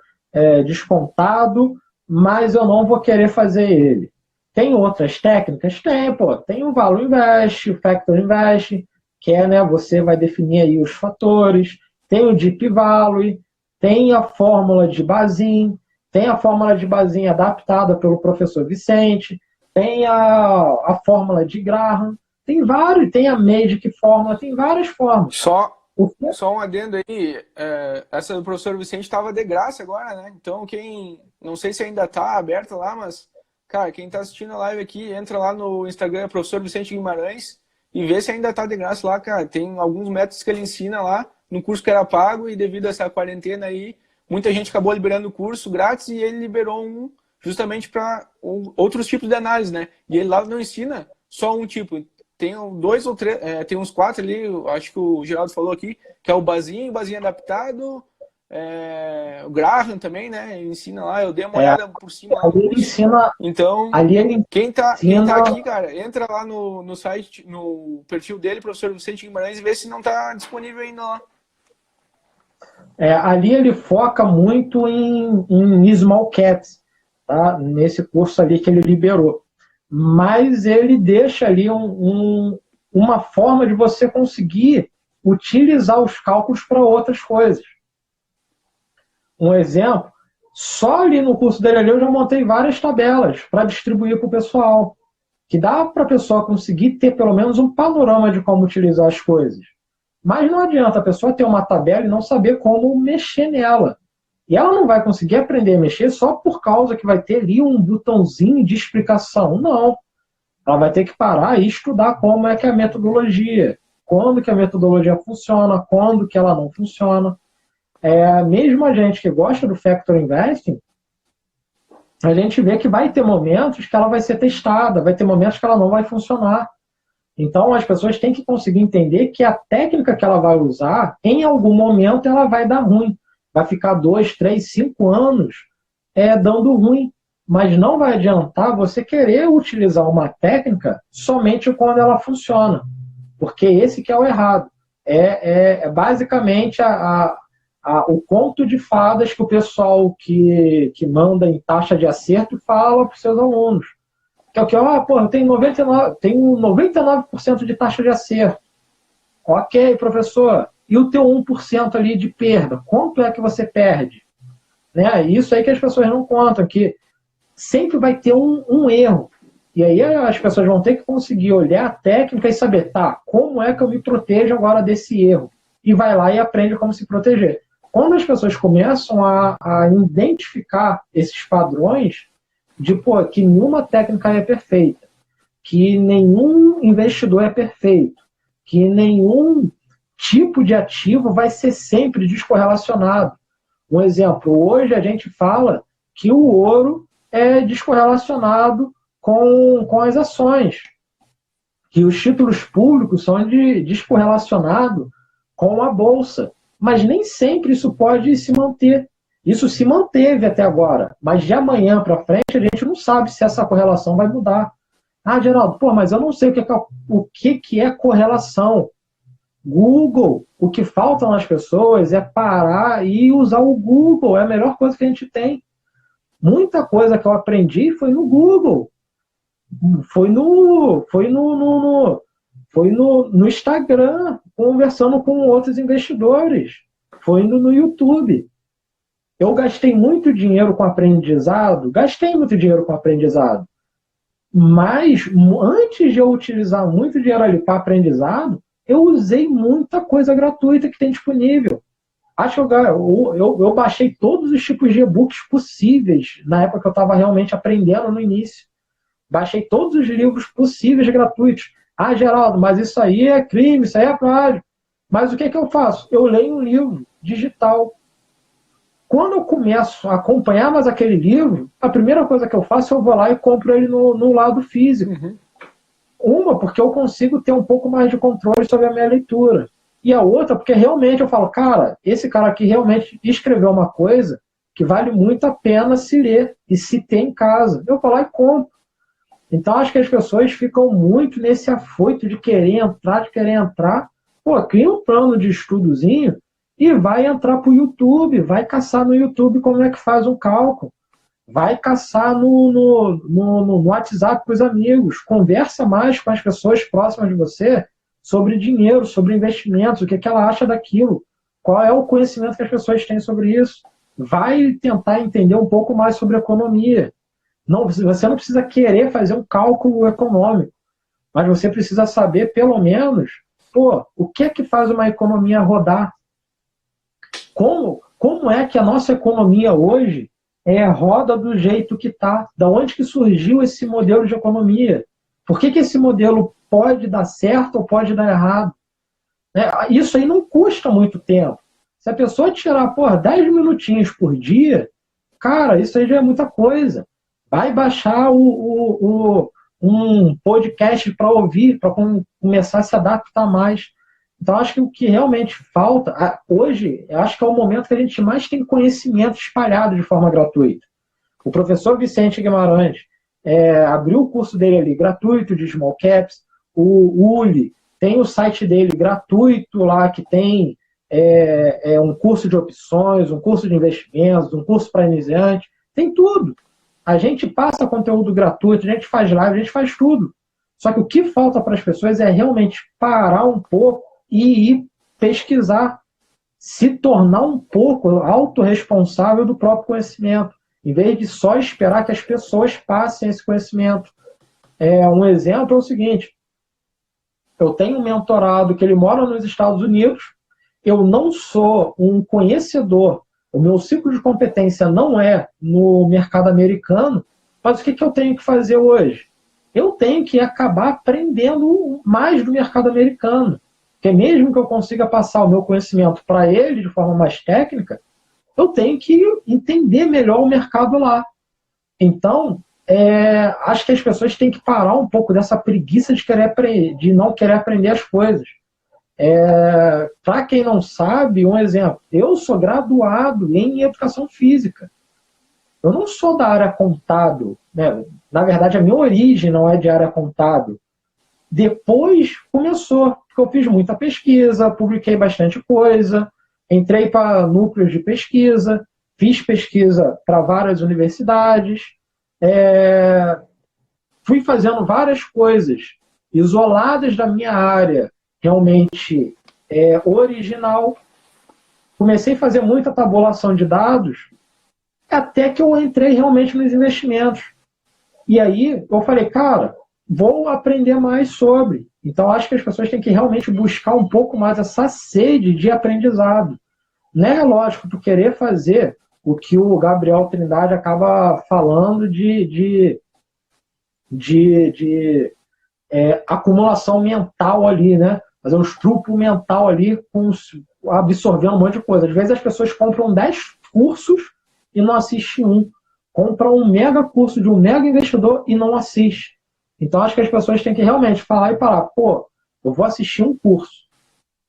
descontado, mas eu não vou querer fazer ele. Tem outras técnicas? Tem, pô. Tem o Value Invest, o Factor Invest, que é, né, você vai definir aí os fatores. Tem o Deep Value, tem a fórmula de Bazin, tem a fórmula de Bazin adaptada pelo professor Vicente, tem a fórmula de Graham, tem vários, tem a Magic Fórmula, tem várias fórmulas. Só um adendo aí, essa do professor Vicente estava de graça agora, né? Então não sei se ainda está aberta lá, mas, cara, quem está assistindo a live aqui, entra lá no Instagram, professor Vicente Guimarães, e vê se ainda está de graça lá, cara. Tem alguns métodos que ele ensina lá, no curso que era pago, e devido a essa quarentena aí, muita gente acabou liberando o curso grátis, e ele liberou um justamente para outros tipos de análise, né? E ele lá não ensina só um tipo. Tem 2 ou 3, tem uns 4 ali, acho que o Geraldo falou aqui, que é o Bazin adaptado, o Graham também, né? Ensina lá, eu dei uma olhada por cima lá no curso. Ensina, então, ele quem tá ensina... aqui, cara, entra lá no site, no perfil dele, professor Vicente Guimarães, e vê se não tá disponível ainda lá. Ali ele foca muito em small caps, tá? Nesse curso ali que ele liberou. Mas ele deixa ali uma forma de você conseguir utilizar os cálculos para outras coisas. Um exemplo, só ali no curso dele ali eu já montei várias tabelas para distribuir para o pessoal, que dá para a pessoa conseguir ter pelo menos um panorama de como utilizar as coisas. Mas não adianta a pessoa ter uma tabela e não saber como mexer nela. E ela não vai conseguir aprender a mexer só por causa que vai ter ali um botãozinho de explicação. Não. Ela vai ter que parar e estudar como é que é a metodologia, quando que a metodologia funciona, quando que ela não funciona. Mesmo a gente que gosta do Factor Investing, a gente vê que vai ter momentos que ela vai ser testada, vai ter momentos que ela não vai funcionar. Então, as pessoas têm que conseguir entender que a técnica que ela vai usar, em algum momento, ela vai dar ruim. Vai ficar 2, 3, 5 anos dando ruim. Mas não vai adiantar você querer utilizar uma técnica somente quando ela funciona. Porque esse que é o errado. Basicamente o conto de fadas que o pessoal que manda em taxa de acerto fala para os seus alunos. Que é o que? Eu tenho 99% de taxa de acerto. Ok, professor. E o teu 1% ali de perda? Quanto é que você perde? Né? Isso aí que as pessoas não contam, que sempre vai ter um erro. E aí as pessoas vão ter que conseguir olhar a técnica e saber, tá, como é que eu me protejo agora desse erro? E vai lá e aprende como se proteger. Quando as pessoas começam a identificar esses padrões, que nenhuma técnica é perfeita, que nenhum investidor é perfeito, que nenhum tipo de ativo vai ser sempre descorrelacionado. Um exemplo, hoje a gente fala que o ouro é descorrelacionado com as ações, que os títulos públicos são descorrelacionados com a bolsa, mas nem sempre isso pode se manter. Isso se manteve até agora, mas de amanhã para frente a gente não sabe se essa correlação vai mudar. Geraldo, mas eu não sei o que é correlação. Google, o que falta nas pessoas é parar e usar o Google, é a melhor coisa que a gente tem. Muita coisa que eu aprendi foi no Google, foi no Instagram, conversando com outros investidores, foi no YouTube. Eu gastei muito dinheiro com aprendizado, mas antes de eu utilizar muito dinheiro ali para aprendizado, eu usei muita coisa gratuita que tem disponível. Acho que eu baixei todos os tipos de e-books possíveis na época que eu estava realmente aprendendo no início. Baixei todos os livros possíveis gratuitos. Geraldo, mas isso aí é crime, isso aí é plágio. Mas o que eu faço? Eu leio um livro digital. Quando eu começo a acompanhar mais aquele livro, a primeira coisa que eu faço, eu vou lá e compro ele no lado físico. Uma, porque eu consigo ter um pouco mais de controle sobre a minha leitura. E a outra, porque realmente eu falo, cara, esse cara aqui realmente escreveu uma coisa que vale muito a pena se ler e se ter em casa. Eu vou lá e compro. Então, acho que as pessoas ficam muito nesse afoito de querer entrar. Cria um plano de estudozinho e vai entrar para o YouTube, vai caçar no YouTube como é que faz um cálculo. vai caçar no WhatsApp com os amigos, conversa mais com as pessoas próximas de você sobre dinheiro, sobre investimentos, o que ela acha daquilo, qual é o conhecimento que as pessoas têm sobre isso. Vai tentar entender um pouco mais sobre economia. Não, você não precisa querer fazer um cálculo econômico, mas você precisa saber, pelo menos, o que é que faz uma economia rodar? Como é que a nossa economia hoje roda do jeito que está? Da onde que surgiu esse modelo de economia? Por que esse modelo pode dar certo ou pode dar errado? Isso aí não custa muito tempo. Se a pessoa tirar 10 minutinhos por dia, cara, isso aí já é muita coisa. Vai baixar um podcast para ouvir, para começar a se adaptar mais. Então, acho que o que realmente falta, hoje, eu acho que é o momento que a gente mais tem conhecimento espalhado de forma gratuita. O professor Vicente Guimarães abriu o curso dele ali, gratuito, de Small Caps. O Uli tem o site dele gratuito lá, que tem um curso de opções, um curso de investimentos, um curso para iniciante, tem tudo. A gente passa conteúdo gratuito, a gente faz live, a gente faz tudo. Só que o que falta para as pessoas é realmente parar um pouco e ir pesquisar, se tornar um pouco autorresponsável do próprio conhecimento, em vez de só esperar que as pessoas passem esse conhecimento. Um exemplo é o seguinte: eu tenho um mentorado que ele mora nos Estados Unidos, eu não sou um conhecedor, o meu ciclo de competência não é no mercado americano, mas o que eu tenho que fazer hoje? Eu tenho que acabar aprendendo mais do mercado americano. Porque mesmo que eu consiga passar o meu conhecimento para ele de forma mais técnica, eu tenho que entender melhor o mercado lá. Então, acho que as pessoas têm que parar um pouco dessa preguiça de não querer aprender as coisas. Para quem não sabe, um exemplo, eu sou graduado em educação física. Eu não sou da área contábil, né? Na verdade, a minha origem não é de área contábil. Depois começou, porque eu fiz muita pesquisa, publiquei bastante coisa, entrei para núcleos de pesquisa, fiz pesquisa para várias universidades, fui fazendo várias coisas isoladas da minha área, realmente original. Comecei a fazer muita tabulação de dados, até que eu entrei realmente nos investimentos. E aí eu falei, cara, vou aprender mais sobre. Então acho que as pessoas têm que realmente buscar um pouco mais essa sede de aprendizado. Não é lógico tu querer fazer o que o Gabriel Trindade acaba falando de acumulação mental ali, né? Fazer um estrupo mental ali, absorvendo um monte de coisa. Às vezes as pessoas compram 10 cursos e não assistem um. Compram um mega curso de um mega investidor e não assiste. Então acho que as pessoas têm que realmente falar e parar. Eu vou assistir um curso.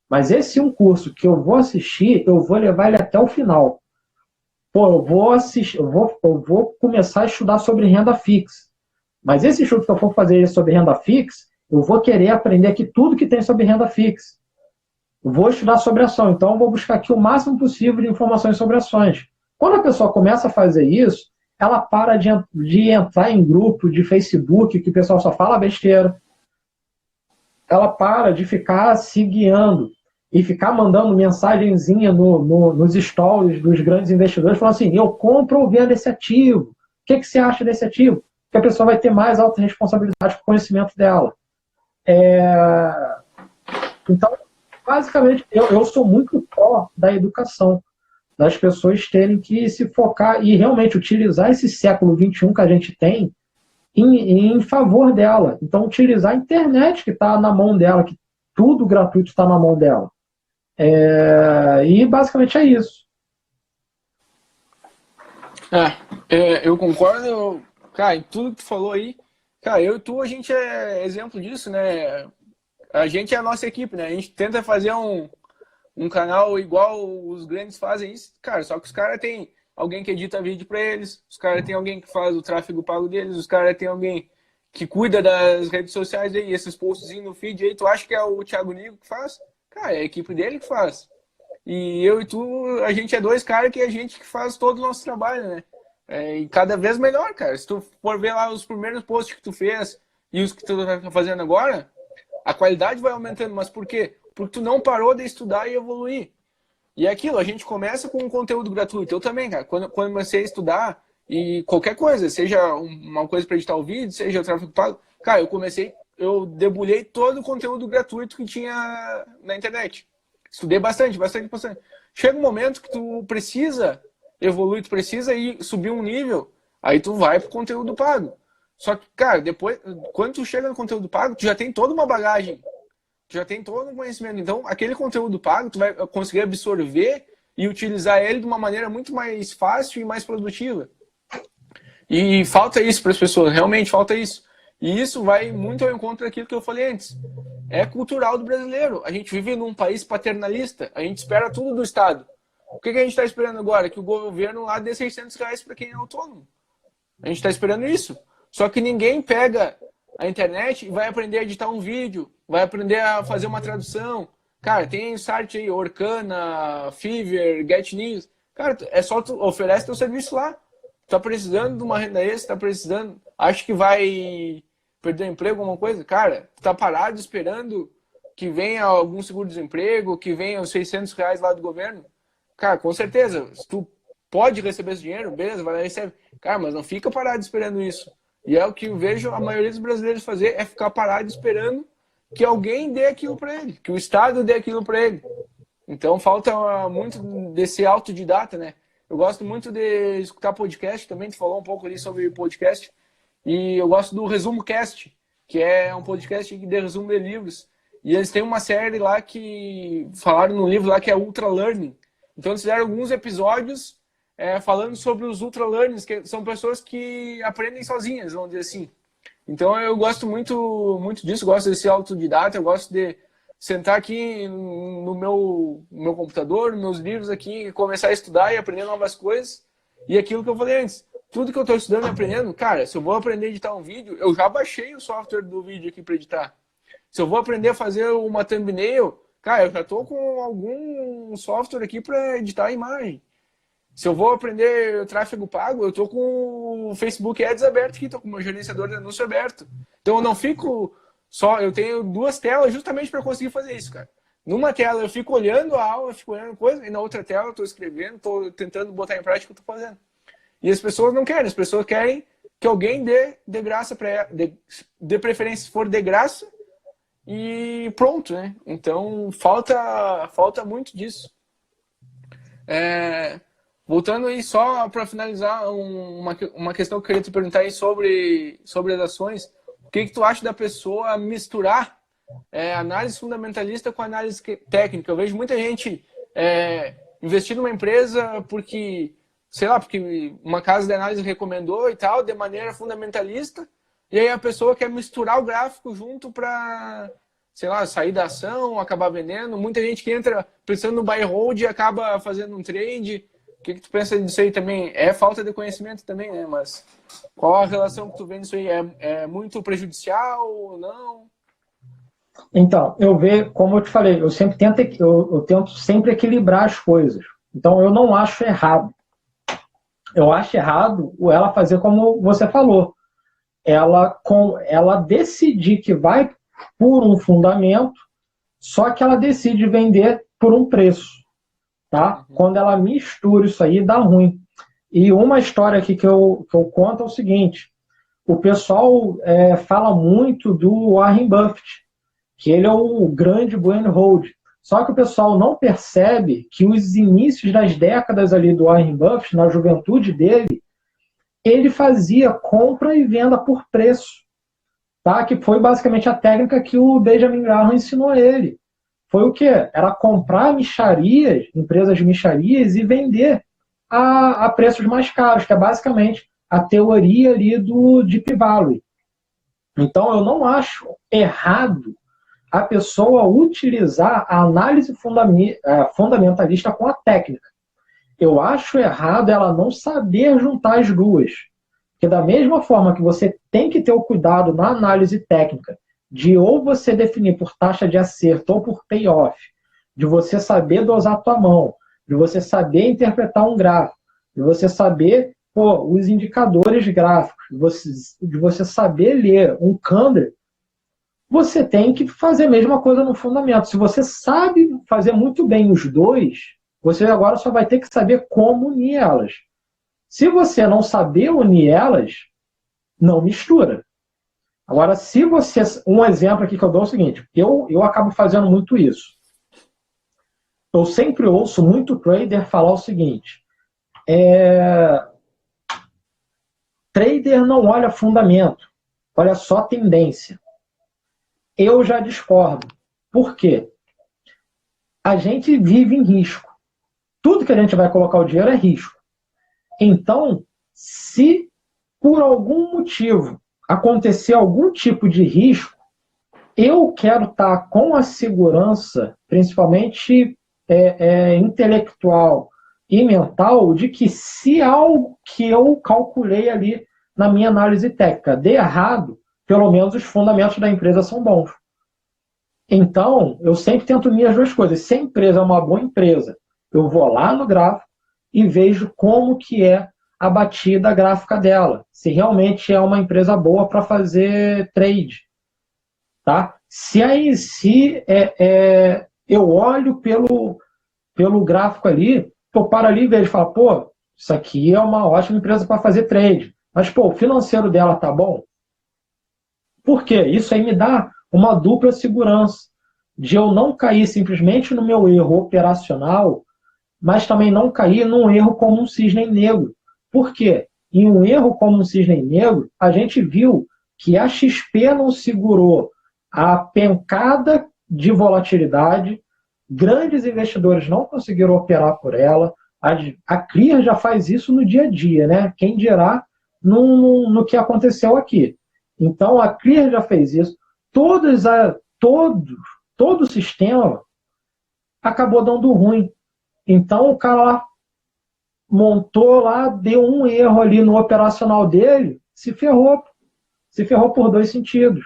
Mas esse um curso que eu vou assistir, eu vou levar ele até o final. Eu vou começar a estudar sobre renda fixa. Mas esse estudo que eu for fazer sobre renda fixa, eu vou querer aprender aqui tudo que tem sobre renda fixa. Eu vou estudar sobre ação, então eu vou buscar aqui o máximo possível de informações sobre ações. Quando a pessoa começa a fazer isso, ela para de entrar em grupo de Facebook, que o pessoal só fala besteira. Ela para de ficar se guiando e ficar mandando mensagenzinha nos stories dos grandes investidores, falando assim, eu compro ou vendo esse ativo. O que você acha desse ativo? Que a pessoa vai ter mais alta responsabilidade com o conhecimento dela. Então, basicamente, eu sou muito pró da educação, das pessoas terem que se focar e realmente utilizar esse século XXI que a gente tem em favor dela. Então, utilizar a internet que está na mão dela, que tudo gratuito está na mão dela. E basicamente é isso. Eu concordo, cara, em tudo que tu falou aí. Cara, eu e tu, a gente é exemplo disso, né? A gente é a nossa equipe, né? A gente tenta fazer um canal igual os grandes fazem isso, cara, só que os caras têm alguém que edita vídeo para eles, os caras têm alguém que faz o tráfego pago deles, os caras têm alguém que cuida das redes sociais aí, esses posts no feed aí, tu acha que é o Thiago Nigo que faz? Cara, é a equipe dele que faz. E eu e tu, a gente é dois caras que a gente que faz todo o nosso trabalho, né? E cada vez melhor, cara. Se tu for ver lá os primeiros posts que tu fez e os que tu tá fazendo agora, a qualidade vai aumentando. Mas por quê? Porque tu não parou de estudar e evoluir. E é aquilo, a gente começa com um conteúdo gratuito. Eu também, cara, quando comecei a estudar, e qualquer coisa, seja uma coisa para editar o vídeo, seja o tráfego pago, cara, eu debulhei todo o conteúdo gratuito que tinha na internet. Estudei bastante. Chega um momento que tu precisa evoluir, tu precisa ir subir um nível, aí tu vai pro conteúdo pago. Só que, cara, depois, quando tu chega no conteúdo pago, tu já tem toda uma bagagem, tu já tem todo um conhecimento. Então, aquele conteúdo pago, tu vai conseguir absorver e utilizar ele de uma maneira muito mais fácil e mais produtiva. E falta isso para as pessoas, realmente falta isso. E isso vai muito ao encontro daquilo que eu falei antes. É cultural do brasileiro. A gente vive num país paternalista, a gente espera tudo do Estado. O que a gente está esperando agora? Que o governo lá dê R$600 para quem é autônomo. A gente está esperando isso. Só que ninguém pega a internet e vai aprender a editar um vídeo, vai aprender a fazer uma tradução. Cara, tem site aí, Orkana, Fiverr, Get News. Cara, é só tu oferece teu serviço lá. Tá precisando de uma renda extra, tá precisando, acha que vai perder o emprego, alguma coisa? Cara, tá parado esperando que venha algum seguro-desemprego, que venha os R$600 lá do governo? Cara, com certeza, se tu pode receber esse dinheiro, beleza, vai lá e recebe. Cara, mas não fica parado esperando isso. E é o que eu vejo a maioria dos brasileiros fazer, é ficar parado esperando que alguém dê aquilo para ele, que o Estado dê aquilo para ele. Então falta muito desse autodidata, né? Eu gosto muito de escutar podcast também, tu falou um pouco ali sobre podcast, e eu gosto do Resumo Cast, que é um podcast de resumo de livros, e eles têm uma série lá que falaram no livro lá que é Ultra Learning. Então eles fizeram alguns episódios falando sobre os Ultra Learners, que são pessoas que aprendem sozinhas, vamos dizer assim. Então eu gosto muito disso, gosto desse autodidata, eu gosto de sentar aqui no meu computador, nos meus livros aqui, começar a estudar e aprender novas coisas. E aquilo que eu falei antes, tudo que eu estou estudando e aprendendo, cara, se eu vou aprender a editar um vídeo, eu já baixei o software do vídeo aqui para editar. Se eu vou aprender a fazer uma thumbnail, cara, eu já estou com algum software aqui para editar a imagem. Se eu vou aprender tráfego pago, eu estou com o Facebook Ads aberto aqui, estou com o meu gerenciador de anúncio aberto. Então eu não fico... eu tenho duas telas justamente para conseguir fazer isso, cara. Numa tela eu fico olhando a aula, fico olhando coisa, e na outra tela eu estou escrevendo, estou tentando botar em prática o que eu estou fazendo. E as pessoas não querem, as pessoas querem que alguém dê de graça para ela, de preferência se for de graça, e pronto, né? Então falta muito disso. Voltando aí só para finalizar, uma questão que eu queria te perguntar aí sobre as ações. O que tu acha da pessoa misturar análise fundamentalista com análise técnica? Eu vejo muita gente investir numa empresa porque, sei lá, porque uma casa de análise recomendou e tal, de maneira fundamentalista, e aí a pessoa quer misturar o gráfico junto para, sei lá, sair da ação, acabar vendendo. Muita gente que entra pensando no buy and hold e acaba fazendo um trade. O que tu pensa disso aí também? É falta de conhecimento também, né? Mas qual a relação que tu vê nisso aí? É muito prejudicial ou não? Então, eu vejo, como eu te falei, eu tento sempre equilibrar as coisas. Então, eu não acho errado. Eu acho errado ela fazer como você falou. Ela decidir que vai por um fundamento, só que ela decide vender por um preço. Tá? Quando ela mistura isso aí, dá ruim. E uma história aqui que eu conto é o seguinte: o pessoal fala muito do Warren Buffett, que ele é o grande buy and hold. Só que o pessoal não percebe que os inícios das décadas ali do Warren Buffett, na juventude dele, ele fazia compra e venda por preço. Tá? Que foi basicamente a técnica que o Benjamin Graham ensinou a ele. Foi o quê? Era comprar mixarias, empresas de mixarias, e vender a preços mais caros, que é basicamente a teoria ali do Deep Value. Então, eu não acho errado a pessoa utilizar a análise fundamentalista com a técnica. Eu acho errado ela não saber juntar as duas. Porque da mesma forma que você tem que ter o cuidado na análise técnica de ou você definir por taxa de acerto ou por payoff, de você saber dosar a tua mão, de você saber interpretar um gráfico, de você saber pô, os indicadores gráficos, de você saber ler um candle, você tem que fazer a mesma coisa no fundamento. Se você sabe fazer muito bem os dois, você agora só vai ter que saber como unir elas. Se você não saber unir elas, não mistura. Agora, se você... Um exemplo aqui que eu dou é o seguinte, eu acabo fazendo muito isso. Eu sempre ouço muito trader falar o seguinte, trader não olha fundamento, olha só tendência. Eu já discordo. Por quê? A gente vive em risco. Tudo que a gente vai colocar o dinheiro é risco. Então, se por algum motivo acontecer algum tipo de risco, eu quero estar com a segurança, principalmente intelectual e mental, de que se algo que eu calculei ali na minha análise técnica der errado, pelo menos os fundamentos da empresa são bons. Então, eu sempre tento unir as duas coisas. Se a empresa é uma boa empresa, eu vou lá no gráfico e vejo como que é a batida gráfica dela. Se realmente é uma empresa boa para fazer trade. Tá? Se eu olho pelo gráfico ali, eu paro ali e vejo e falo, pô, isso aqui é uma ótima empresa para fazer trade. Mas, pô, o financeiro dela tá bom? Por quê? Isso aí me dá uma dupla segurança de eu não cair simplesmente no meu erro operacional, mas também não cair num erro como um cisne negro. Por quê? Em um erro como um cisne negro, a gente viu que a XP não segurou a pencada de volatilidade, grandes investidores não conseguiram operar por ela, a Clear já faz isso no dia a dia, né? Quem dirá no que aconteceu aqui. Então, a Clear já fez isso. Todo o sistema acabou dando ruim. Então, o cara lá montou lá, deu um erro ali no operacional dele, se ferrou. Se ferrou por dois sentidos.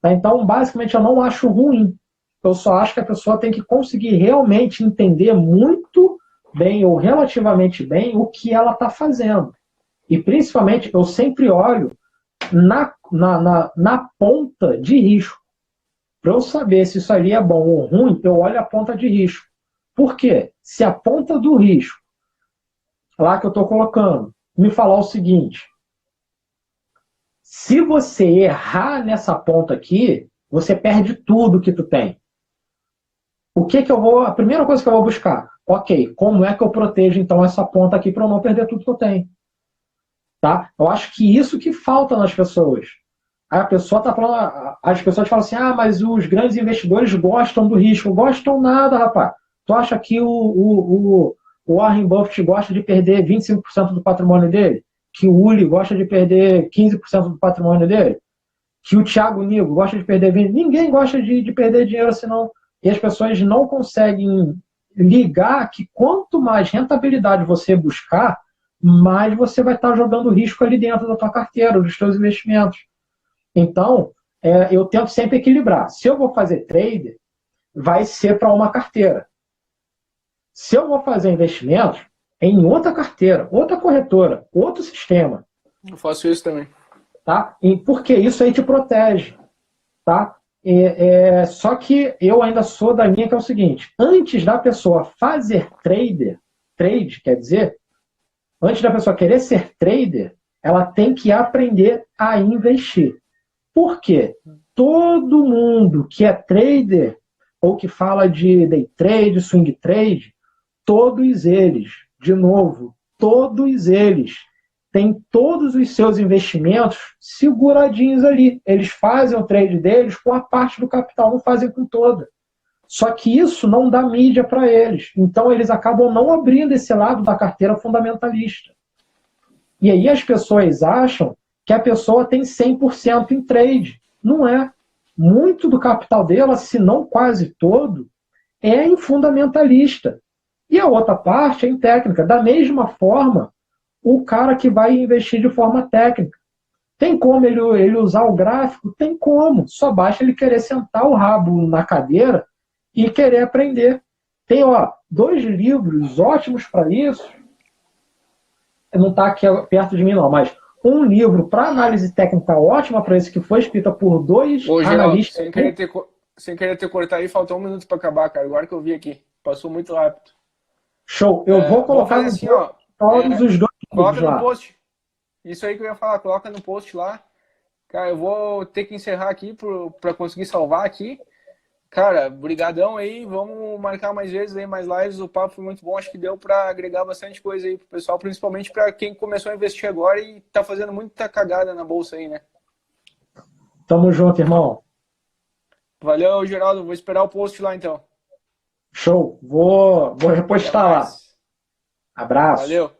Tá? Então, basicamente, eu não acho ruim. Eu só acho que a pessoa tem que conseguir realmente entender muito bem, ou relativamente bem, o que ela está fazendo. E, principalmente, eu sempre olho na ponta de risco. Para eu saber se isso ali é bom ou ruim, eu olho a ponta de risco. Por quê? Se a ponta do risco, lá que eu estou colocando, me falar o seguinte, se você errar nessa ponta aqui, você perde tudo que tu tem. A primeira coisa que eu vou buscar, ok, como é que eu protejo então essa ponta aqui para eu não perder tudo que eu tenho? Tá? Eu acho que isso que falta nas pessoas. A pessoa tá falando, as pessoas falam assim, mas os grandes investidores gostam do risco. Gostam nada, rapaz. Tu acha que o Warren Buffett gosta de perder 25% do patrimônio dele? Que o Uli gosta de perder 15% do patrimônio dele? Que o Thiago Nigo gosta de perder 20%? Ninguém gosta de perder dinheiro, senão... E as pessoas não conseguem ligar que quanto mais rentabilidade você buscar, mais você vai estar jogando risco ali dentro da tua carteira, dos teus investimentos. Então, eu tento sempre equilibrar. Se eu vou fazer trade, vai ser para uma carteira. Se eu vou fazer investimentos, é em outra carteira, outra corretora, outro sistema. Eu faço isso também. Tá? Porque isso aí te protege. Tá? Só que eu ainda sou da linha que é o seguinte, antes da pessoa fazer trade, quer dizer, antes da pessoa querer ser trader, ela tem que aprender a investir. Por quê? Todo mundo que é trader, ou que fala de day trade, swing trade, todos eles, de novo, todos eles têm todos os seus investimentos seguradinhos ali. Eles fazem o trade deles com a parte do capital, não fazem com toda. Só que isso não dá mídia para eles. Então, eles acabam não abrindo esse lado da carteira fundamentalista. E aí as pessoas acham que a pessoa tem 100% em trade. Não é. Muito do capital dela, se não quase todo, é em fundamentalista. E a outra parte é em técnica. Da mesma forma, o cara que vai investir de forma técnica. Tem como ele usar o gráfico? Tem como. Só basta ele querer sentar o rabo na cadeira e querer aprender. Tem 2 livros ótimos para isso. não tá aqui perto de mim não, mas um livro para análise técnica ótima para esse que foi escrita por dois Ô, Geraldo, analistas. sem querer ter cortado aí, faltou 1 minuto para acabar, cara. Agora que eu vi aqui. Passou muito rápido. Show. Eu vou Vamos colocar fazer no assim, ó. todos os dois livros Coloca no lá. post. Isso aí que eu ia falar, coloca no post lá. Cara, eu vou ter que encerrar aqui para conseguir salvar aqui. Cara, brigadão aí, vamos marcar mais vezes aí, mais lives, o papo foi muito bom, acho que deu para agregar bastante coisa aí pro pessoal, principalmente para quem começou a investir agora e tá fazendo muita cagada na bolsa aí, né? Tamo junto, irmão. Valeu, Geraldo, vou esperar o post lá então. Show. Vou repostar lá. Abraço. Valeu.